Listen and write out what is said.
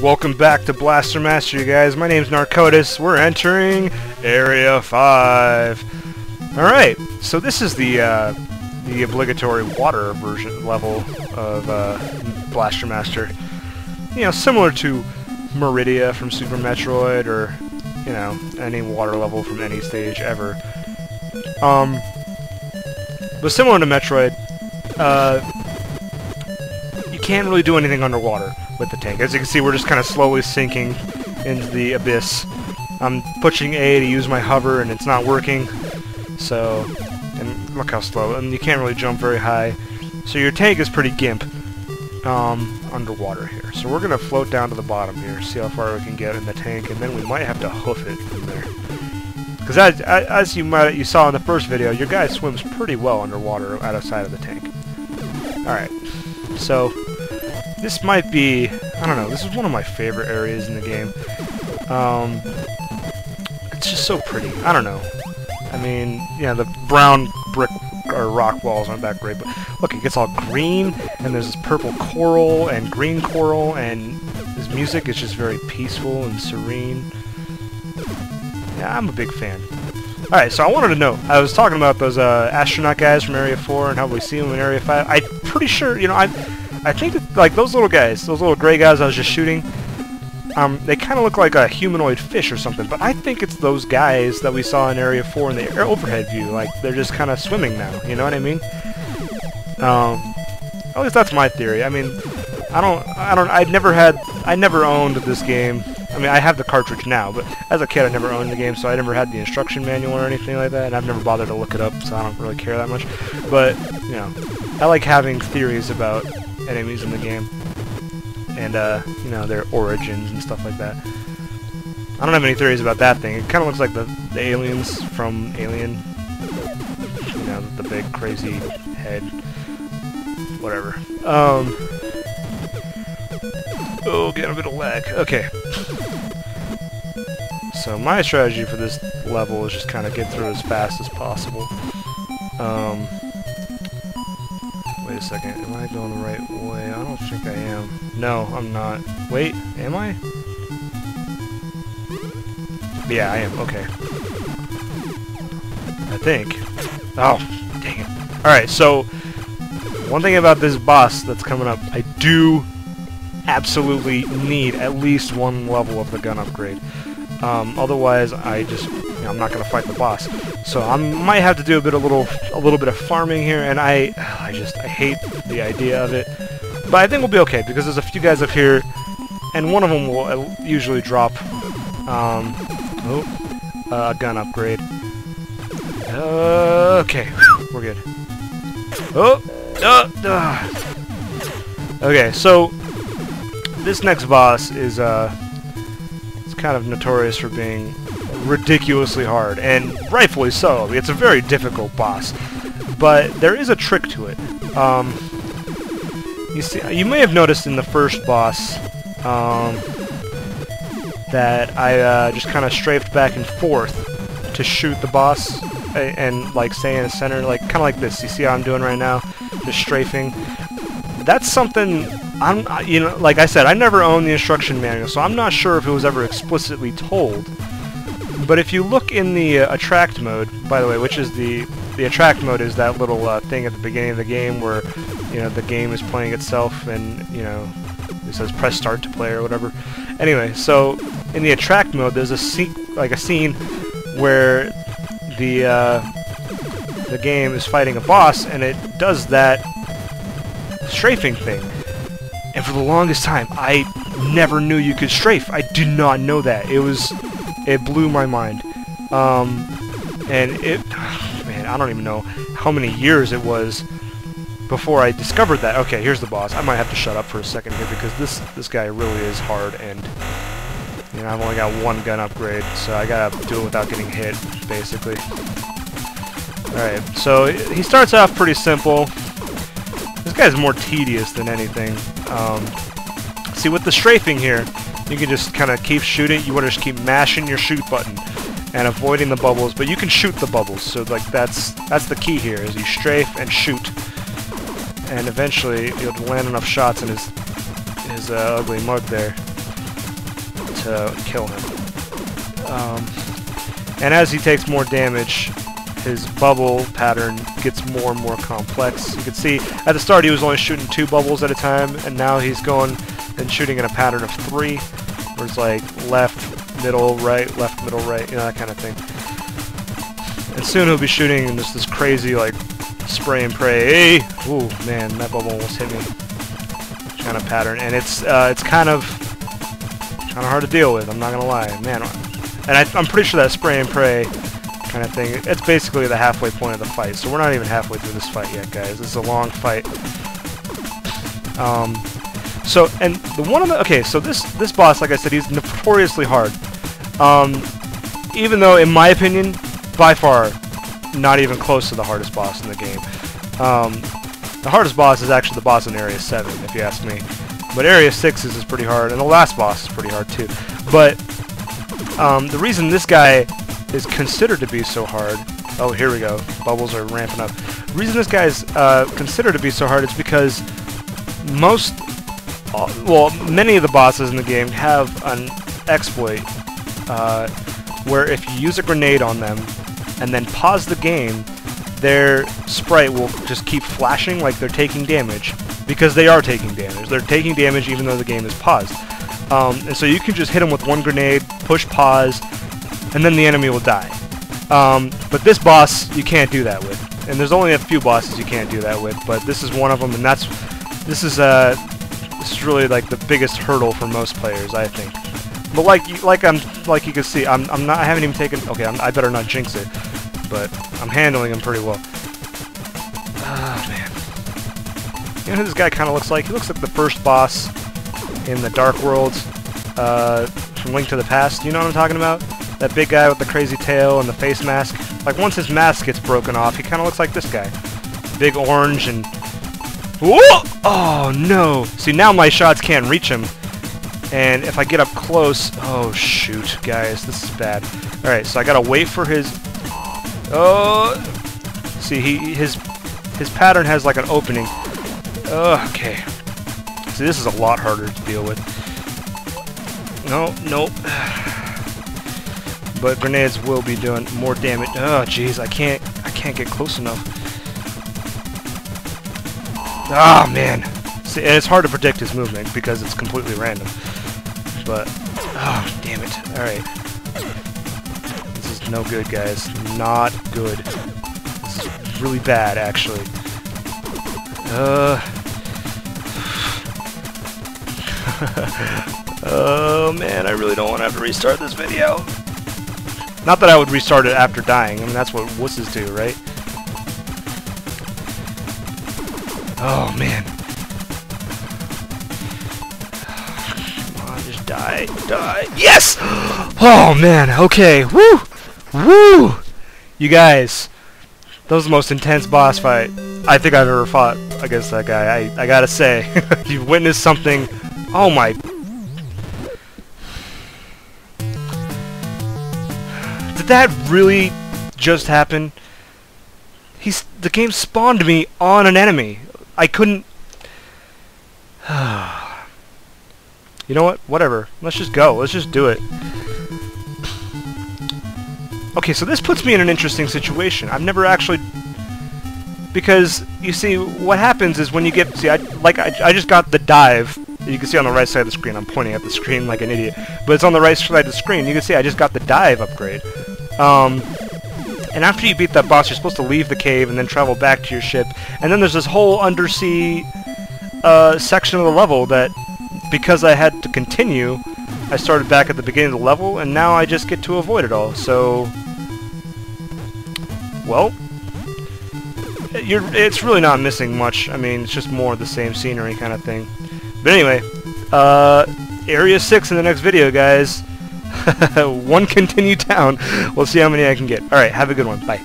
Welcome back to Blaster Master, you guys. My name's Narcotis. We're entering Area 5. Alright, so this is the obligatory water version level of Blaster Master. You know, similar to Meridia from Super Metroid, or, you know, any water level from any stage ever. But similar to Metroid, you can't really do anything underwater with the tank. As you can see, we're just kind of slowly sinking into the abyss. I'm pushing A to use my hover, and it's not working. So, and look how slow. And you can't really jump very high. So your tank is pretty gimp underwater here. So we're gonna float down to the bottom here, see how far we can get in the tank, and then we might have to hoof it from there. Because as you saw in the first video, your guy swims pretty well underwater outside of the tank. Alright, so this might be, I don't know, this is one of my favorite areas in the game. It's just so pretty. I don't know. I mean, yeah, the brown brick or rock walls aren't that great, but look, it gets all green, and there's this purple coral and green coral, and this music is just very peaceful and serene. Yeah, I'm a big fan. Alright, so I wanted to know, I was talking about those astronaut guys from Area 4 and how we see them in Area 5. I'm pretty sure, you know, I think that, like, those little guys, those little gray guys I was just shooting, they kind of look like a humanoid fish or something, but I think it's those guys that we saw in Area 4 in the overhead view. Like, they're just kind of swimming now, you know what I mean? At least that's my theory. I mean, I never owned this game. I mean, I have the cartridge now, but as a kid I never owned the game, so I never had the instruction manual or anything like that, and I've never bothered to look it up, so I don't really care that much. But, you know, I like having theories about enemies in the game, and, you know, their origins and stuff like that. I don't have any theories about that thing. It kind of looks like the aliens from Alien. You know, the big, crazy head. Whatever. Oh, getting a bit of lag. Okay. So my strategy for this level is just kind of get through as fast as possible. Wait a second, am I going the right way? I don't think I am. No, I'm not. Wait, am I? Yeah, I am, okay. I think. Oh, dang it. Alright, so, one thing about this boss that's coming up, I do absolutely need at least one level of the gun upgrade. Otherwise, I'm not gonna fight the boss. So I might have to do a little bit of farming here, and I hate the idea of it. But I think we'll be okay because there's a few guys up here, and one of them will usually drop a gun upgrade. Okay, we're good. Okay, so this next boss is it's kind of notorious for being ridiculously hard, and rightfully so. It's a very difficult boss, but there is a trick to it. You see, you may have noticed in the first boss that I just kind of strafed back and forth to shoot the boss and like stay in the center, like kind of like this. You see how I'm doing right now, just strafing. That's something you know, like I said, I never owned the instruction manual, so I'm not sure if it was ever explicitly told. But if you look in the attract mode, by the way, which is the attract mode is that little thing at the beginning of the game where, you know, the game is playing itself and, you know, it says press start to play or whatever. Anyway, so in the attract mode, there's a scene where the game is fighting a boss, and it does that strafing thing. And for the longest time, I never knew you could strafe. I did not know that. It blew my mind. And man, I don't even know how many years it was before I discovered that. Okay, here's the boss. I might have to shut up for a second here because this guy really is hard, and you know, I've only got one gun upgrade, so I gotta do it without getting hit, basically. Alright, so he starts off pretty simple. This guy's more tedious than anything. See, with the strafing here, you can just kind of keep shooting. You want to just keep mashing your shoot button and avoiding the bubbles, but you can shoot the bubbles. So like that's the key here, is you strafe and shoot, and eventually you'll land enough shots in his ugly mug there to kill him. And as he takes more damage, his bubble pattern gets more and more complex. You can see at the start he was only shooting 2 bubbles at a time, and now he's going and shooting in a pattern of 3, where it's like left, middle, right, left, middle, right, you know, that kind of thing. And soon he'll be shooting in this crazy, like, spray and pray. Hey! Ooh, man, that bubble almost hit me. Kind of pattern, and it's kind of hard to deal with, I'm not gonna lie, man. And I'm pretty sure that spray and pray kind of thing, it's basically the halfway point of the fight, so we're not even halfway through this fight yet, guys. This is a long fight. So, and okay, so this boss, like I said, he's notoriously hard. Even though, in my opinion, by far, not even close to the hardest boss in the game. The hardest boss is actually the boss in Area 7, if you ask me. But Area 6 is pretty hard, and the last boss is pretty hard too. But the reason this guy is considered to be so hard... Oh, here we go. Bubbles are ramping up. The reason this guy is considered to be so hard is because many of the bosses in the game have an exploit where if you use a grenade on them and then pause the game, their sprite will just keep flashing like they're taking damage, because they are taking damage. They're taking damage even though the game is paused. And so you can just hit them with one grenade, push pause, and then the enemy will die. But this boss, you can't do that with. And there's only a few bosses you can't do that with, but this is one of them, and this is really like the biggest hurdle for most players, I think. But like you can see, I haven't even taken. Okay, I better not jinx it, but I'm handling him pretty well. Ah, man. You know who this guy kind of looks like? He looks like the first boss in the Dark World from Link to the Past. You know what I'm talking about? That big guy with the crazy tail and the face mask. Like, once his mask gets broken off, he kind of looks like this guy. Big orange and... Whoa! Oh, no! See, now my shots can't reach him. And if I get up close... Oh, shoot, guys. This is bad. Alright, so I gotta wait for his... Oh! See, his pattern has like an opening. Okay. See, this is a lot harder to deal with. No, nope. But grenades will be doing more damage. Oh, jeez, I can't get close enough. Ah, man. See, and it's hard to predict his movement because it's completely random. But, oh, damn it. Alright. This is no good, guys. Not good. This is really bad, actually. Oh, man, I really don't want to have to restart this video. Not that I would restart it after dying. I mean, that's what wusses do, right? Oh, man. Come on, just die. Die. Yes! Oh, man. Okay. Woo! Woo! You guys, that was the most intense boss fight I think I've ever fought against that guy. I gotta say. You've witnessed something... Oh, my... Did that really just happen? The game spawned me on an enemy. I couldn't... You know what? Whatever. Let's just go. Let's just do it. Okay, so this puts me in an interesting situation. I've never actually... Because, you see, what happens is when you get... See, I just got the dive. You can see on the right side of the screen. I'm pointing at the screen like an idiot. But it's on the right side of the screen. You can see I just got the dive upgrade. And after you beat that boss, you're supposed to leave the cave and then travel back to your ship. And then there's this whole undersea section of the level that, because I had to continue, I started back at the beginning of the level, and now I just get to avoid it all. So, well, it's really not missing much. I mean, it's just more of the same scenery kind of thing. But anyway, Area 6 in the next video, guys. One continued down. We'll see how many I can get. Alright, have a good one. Bye.